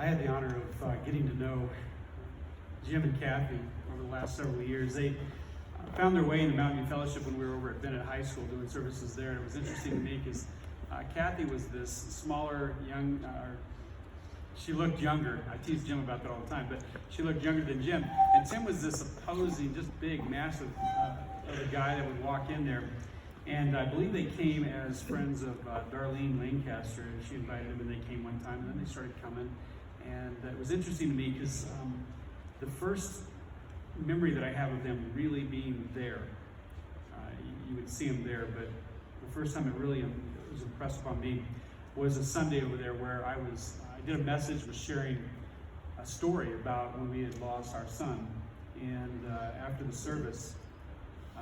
I had the honor of getting to know Jim and Kathy over the last several years. They found their way into Mountain View Fellowship when we were over at Bennett High School doing services there. And it was interesting to me because Kathy was this smaller, young, she looked younger. I tease Jim about that all the time, but she looked younger than Jim. And Tim was this opposing, just big, massive of a guy that would walk in there. And I believe they came as friends of Darlene Lancaster. She invited them, and they came one time, and then they started coming. And it was interesting to me because the first memory that I have of them really being there, you would see them there, but the first time it really was impressed upon me was a Sunday over there where I did a message, was sharing a story about when we had lost our son. And after the service,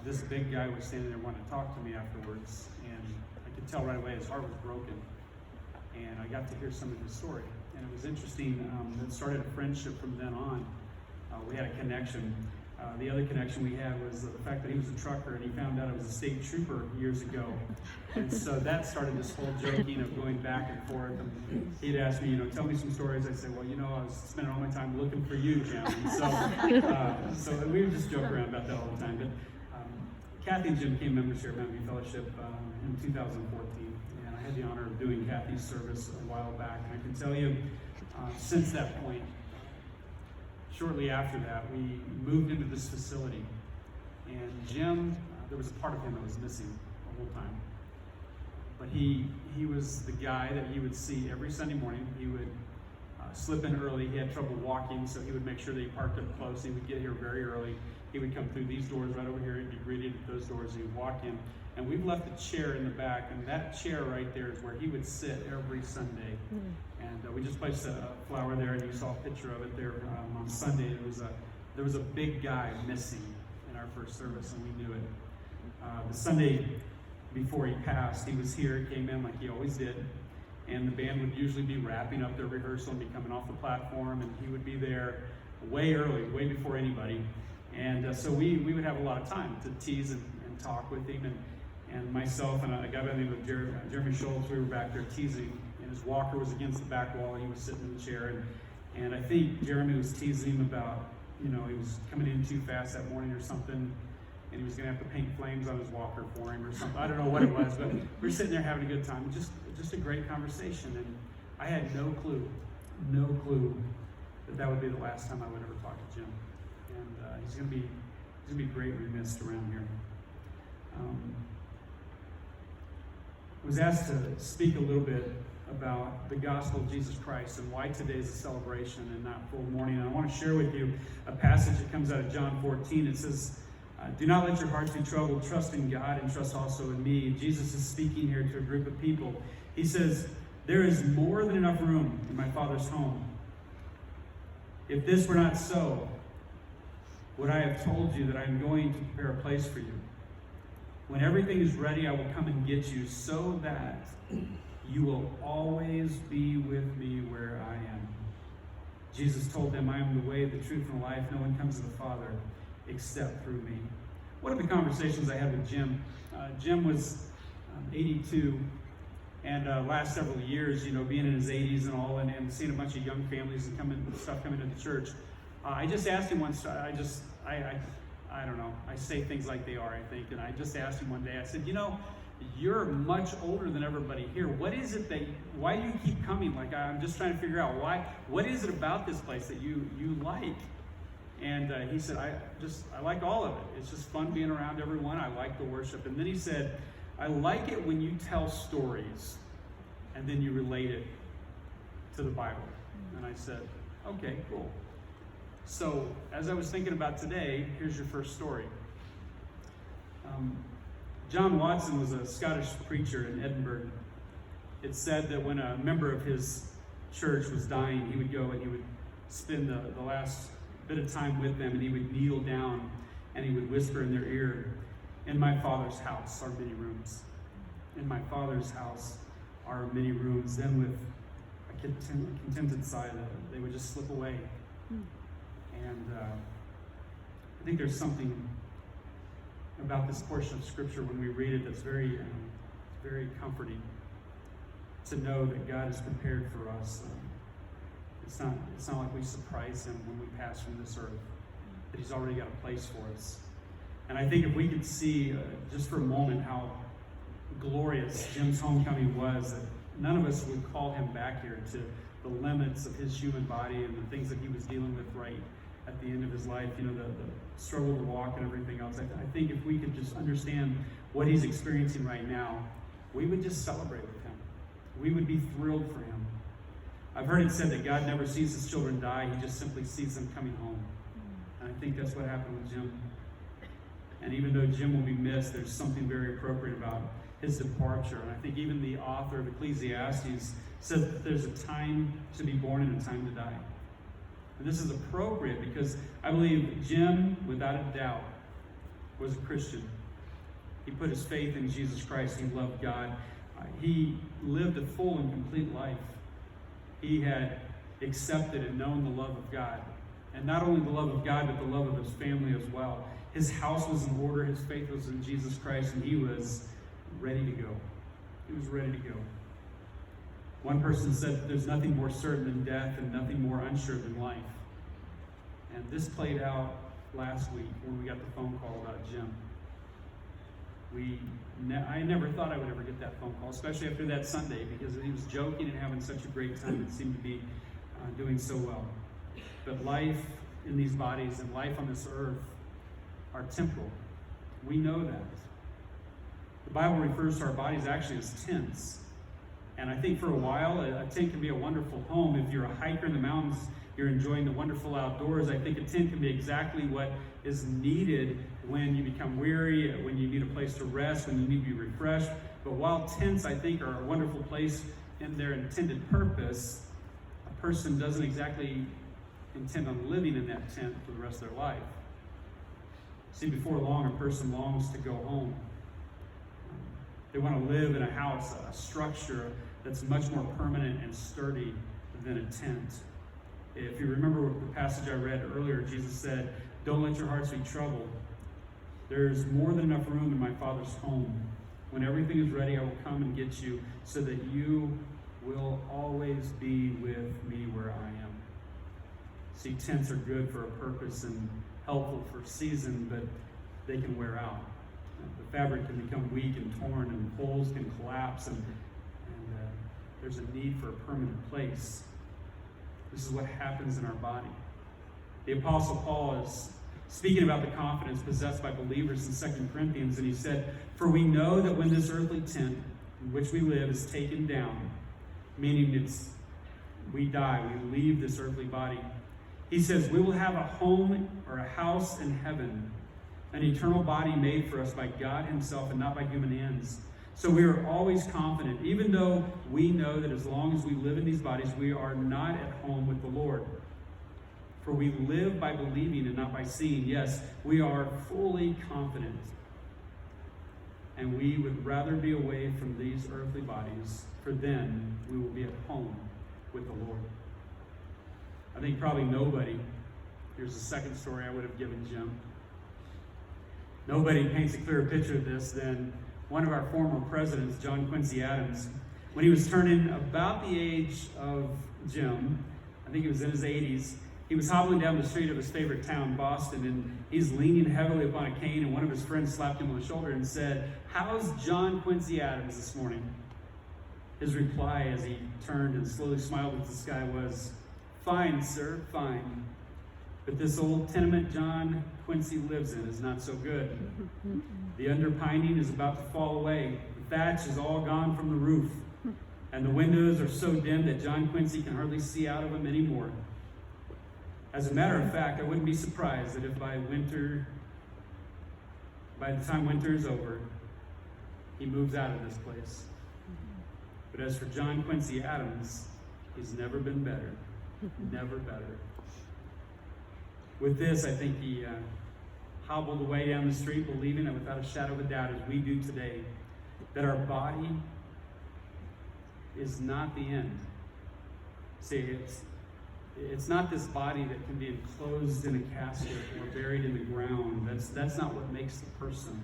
this big guy was standing there wanting to talk to me afterwards, and I could tell right away his heart was broken. And I got to hear some of his story. And it was interesting. It started a friendship from then on. We had a connection. The other connection we had was the fact that he was a trucker, and he found out I was a state trooper years ago. And so that started this whole joking of going back and forth. And he'd ask me, tell me some stories. I'd say, well, I was spending all my time looking for you, Jim. And so we would just joke around about that all the time. But Kathy and Jim became members here at Mountain View Fellowship in 2014. And I had the honor of doing Kathy's service a while back. And I can tell you, since that point, shortly after that, we moved into this facility. And Jim, there was a part of him that was missing the whole time. But he was the guy that you would see every Sunday morning. He would slip in early. He had trouble walking, so he would make sure that he parked up close. He would get here very early. He would come through these doors right over here and be greeted at those doors. He would walk in. And we've left a chair in the back, and that chair right there is where he would sit every Sunday. And we just placed a flower there, and you saw a picture of it there on Sunday. There was a big guy missing in our first service, and we knew it. The Sunday before he passed, he was here, came in like he always did, and the band would usually be wrapping up their rehearsal and be coming off the platform, and he would be there way early, way before anybody. And so we would have a lot of time to tease and talk with him, and myself and a guy by the name of Jeremy Schultz, we were back there teasing, and his walker was against the back wall, and he was sitting in the chair, and I think Jeremy was teasing him about, he was coming in too fast that morning or something, and he was going to have to paint flames on his walker for him or something. I don't know what it was, but we were sitting there having a good time, just a great conversation, and I had no clue that would be the last time I would ever talk to Jim, and he's going to be greatly missed around here. I was asked to speak a little bit about the gospel of Jesus Christ and why today is a celebration and not full mourning. And I want to share with you a passage that comes out of John 14. It says, do not let your hearts be troubled. Trust in God and trust also in me. Jesus is speaking here to a group of people. He says, there is more than enough room in my Father's home. If this were not so, would I have told you that I am going to prepare a place for you? When everything is ready, I will come and get you so that you will always be with me where I am. Jesus told them, I am the way, the truth, and the life. No one comes to the Father except through me. One of the conversations I had with Jim, Jim was 82, and last several years, being in his 80s and all, and seeing a bunch of young families and stuff coming into church, I just asked him once, I don't know, I say things like they are, I think, and I just asked him one day, I said, you're much older than everybody here. What is it why do you keep coming? Like, I'm just trying to figure out what is it about this place that you like? And he said, I like all of it. It's just fun being around everyone. I like the worship. And then he said, I like it when you tell stories and then you relate it to the Bible. And I said, okay, cool. So, as I was thinking about today, here's your first story. John Watson was a Scottish preacher in Edinburgh. It's said that when a member of his church was dying, he would go and he would spend the last bit of time with them, and he would kneel down and he would whisper in their ear, in my Father's house are many rooms. In my Father's house are many rooms. Then with a contented sigh, they would just slip away. And I think there's something about this portion of Scripture when we read it that's very comforting to know that God has prepared for us It's not like we surprise him when we pass from this earth, that he's already got a place for us. And I think if we could see just for a moment how glorious Jim's homecoming was, that none of us would call him back here to the limits of his human body and the things that he was dealing with right at the end of his life, the struggle to walk and everything else. I think if we could just understand what he's experiencing right now, we would just celebrate with him. We would be thrilled for him. I've heard it said that God never sees his children die, he just simply sees them coming home. And I think that's what happened with Jim. And even though Jim will be missed, there's something very appropriate about his departure. And I think even the author of Ecclesiastes says that there's a time to be born and a time to die. And this is appropriate because I believe Jim, without a doubt, was a Christian. He put his faith in Jesus Christ. He loved God. He lived a full and complete life. He had accepted and known the love of God. And not only the love of God, but the love of his family as well. His house was in order. His faith was in Jesus Christ. And he was ready to go. He was ready to go. One person said that there's nothing more certain than death and nothing more unsure than life. And this played out last week when we got the phone call about Jim. I never thought I would ever get that phone call, especially after that Sunday, because he was joking and having such a great time and seemed to be doing so well. But life in these bodies and life on this earth are temporal. We know that. The Bible refers to our bodies actually as tents. And I think for a while, a tent can be a wonderful home. If you're a hiker in the mountains, you're enjoying the wonderful outdoors, I think a tent can be exactly what is needed when you become weary, when you need a place to rest, when you need to be refreshed. But while tents, I think, are a wonderful place in their intended purpose, a person doesn't exactly intend on living in that tent for the rest of their life. See, before long, a person longs to go home. They want to live in a house, a structure that's much more permanent and sturdy than a tent. If you remember the passage I read earlier, Jesus said, "Don't let your hearts be troubled. There's more than enough room in my Father's home. When everything is ready, I will come and get you so that you will always be with me where I am." See, tents are good for a purpose and helpful for a season, but they can wear out. The fabric can become weak and torn, and poles can collapse, and there's a need for a permanent place. This is what happens in our body. The Apostle Paul is speaking about the confidence possessed by believers in 2 Corinthians, and he said, "For we know that when this earthly tent in which we live is taken down," meaning we die, we leave this earthly body, he says, "we will have a home or a house in heaven, an eternal body made for us by God himself and not by human hands." So we are always confident, even though we know that as long as we live in these bodies, we are not at home with the Lord. For we live by believing and not by seeing. Yes, we are fully confident. And we would rather be away from these earthly bodies, for then we will be at home with the Lord. I think probably nobody, here's the second story I would have given Jim. Nobody paints a clearer picture of this than one of our former presidents, John Quincy Adams. When he was turning about the age of Jim, I think he was in his 80s, he was hobbling down the street of his favorite town, Boston, and he's leaning heavily upon a cane, and one of his friends slapped him on the shoulder and said, "How's John Quincy Adams this morning?" His reply as he turned and slowly smiled at the sky was, "Fine, sir, fine. But this old tenement John Quincy lives in is not so good. The underpinning is about to fall away. The thatch is all gone from the roof. And the windows are so dim that John Quincy can hardly see out of them anymore. As a matter of fact, I wouldn't be surprised that if by the time winter is over, he moves out of this place. But as for John Quincy Adams, he's never been better. Never better." With this, I think he hobbled away down the street, believing that without a shadow of a doubt, as we do today, that our body is not the end. See, it's not this body that can be enclosed in a casket or buried in the ground. That's not what makes the person.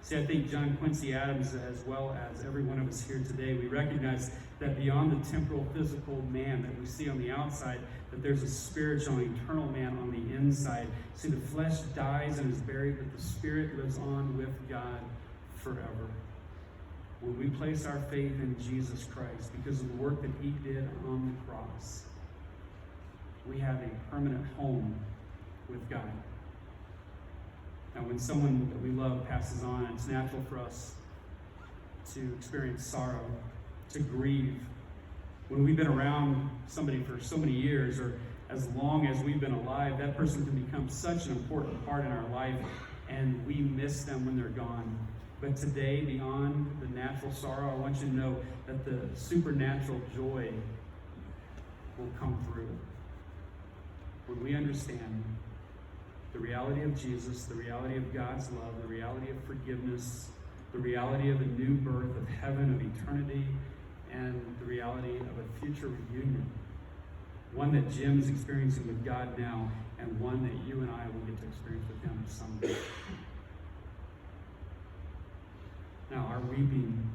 See, I think John Quincy Adams, as well as every one of us here today, we recognize that beyond the temporal, physical man that we see on the outside, that there's a spiritual, eternal man on the inside. See, the flesh dies and is buried, but the spirit lives on with God forever. When we place our faith in Jesus Christ, because of the work that he did on the cross, we have a permanent home with God. Now, when someone that we love passes on, it's natural for us to experience sorrow, to grieve. When we've been around somebody for so many years, or as long as we've been alive, that person can become such an important part in our life, and we miss them when they're gone. But today, beyond the natural sorrow, I want you to know that the supernatural joy will come through. When we understand the reality of Jesus, the reality of God's love, the reality of forgiveness, the reality of a new birth, of heaven, of eternity, and the reality of a future reunion. One that Jim is experiencing with God now, and one that you and I will get to experience with him someday. Now, our weeping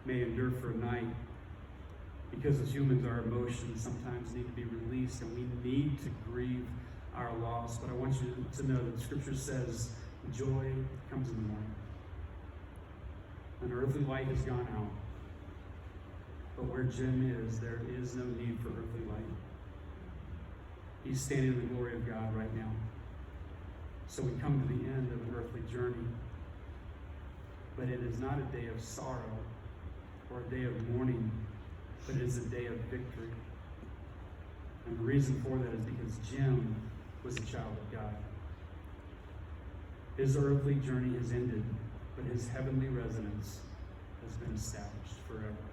may endure for a night, because as humans, our emotions sometimes need to be released, and we need to grieve our loss. But I want you to know that the scripture says joy comes in the morning. An earthly light has gone out, but where Jim is, there is no need for earthly light. He's standing in the glory of God right now. So we come to the end of an earthly journey, but it is not a day of sorrow or a day of mourning, but it is a day of victory. And the reason for that is because Jim was a child of God. His earthly journey has ended, but his heavenly residence has been established forever.